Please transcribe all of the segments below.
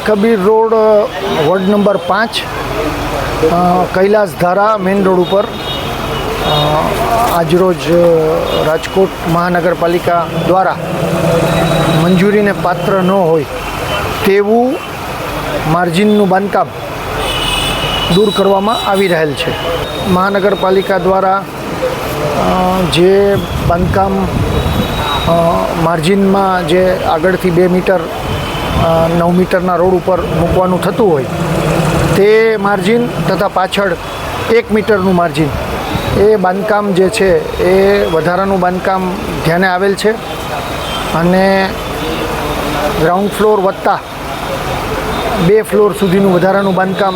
Kabir road ward number 5 Kailashdhara main road ઉપર આજરોજ રાજકોટ મહાનગરપાલિકા દ્વારા મંજૂરીને પાત્ર ન હોય તેવું માર્જિનનું બાંધકામ દૂર કરવામાં આવી રહેલ છે. મહાનગરપાલિકા દ્વારા જે બાંધકામ માર્જિનમાં જે આગળથી 2 મીટર 9 મીટરના રોડ ઉપર મૂકવાનું થતું હોય તે માર્જિન તથા પાછળ 1 મીટરનું માર્જિન એ બાંધકામ જે છે એ વધારાનું બાંધકામ ધ્યાને આવેલ છે અને ગ્રાઉન્ડ ફ્લોર વત્તા 2 ફ્લોર સુધીનું વધારાનું બાંધકામ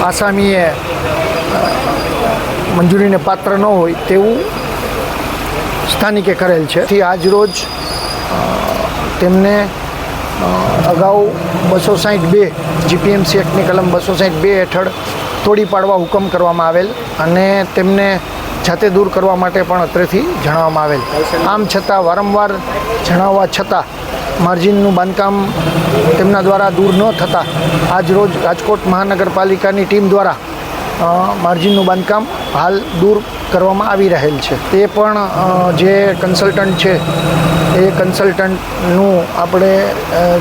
આસામીએ મંજૂરીને પાત્ર ન હોય તેવું સ્થાનિકે કરેલ છે. આજરોજ તેમને અગાઉ 262 જીપીએમસી એક્ટની કલમ 262 હેઠળ તોડી પાડવા હુકમ કરવામાં આવેલ અને તેમને જાતે દૂર કરવા માટે પણ અત્રેથી જણાવવામાં આવેલ. આમ છતાં વારંવાર જણાવવા છતાં માર્જિનનું બાંધકામ તેમના દ્વારા દૂર ન થતાં આજરોજ રાજકોટ મહાનગરપાલિકાની ટીમ દ્વારા માર્જિનનું બાંધકામ હાલ દૂર કરવામાં આવી રહેલ છે. તે પણ જે કન્સલ્ટન્ટ છે એ કન્સલ્ટન્ટનું આપણે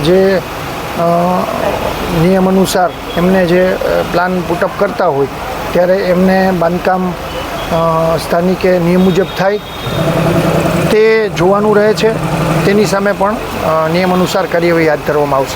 જે નિયમ અનુસાર એમને જે પ્લાન પુટઅપ કરતા હોય ત્યારે એમને બાંધકામ સ્થાનિકે નિયમ મુજબ થાય તે જોવાનું રહે છે. તેની સામે પણ નિયમ અનુસાર કાર્યવાહી હાથ ધરવામાં આવશે.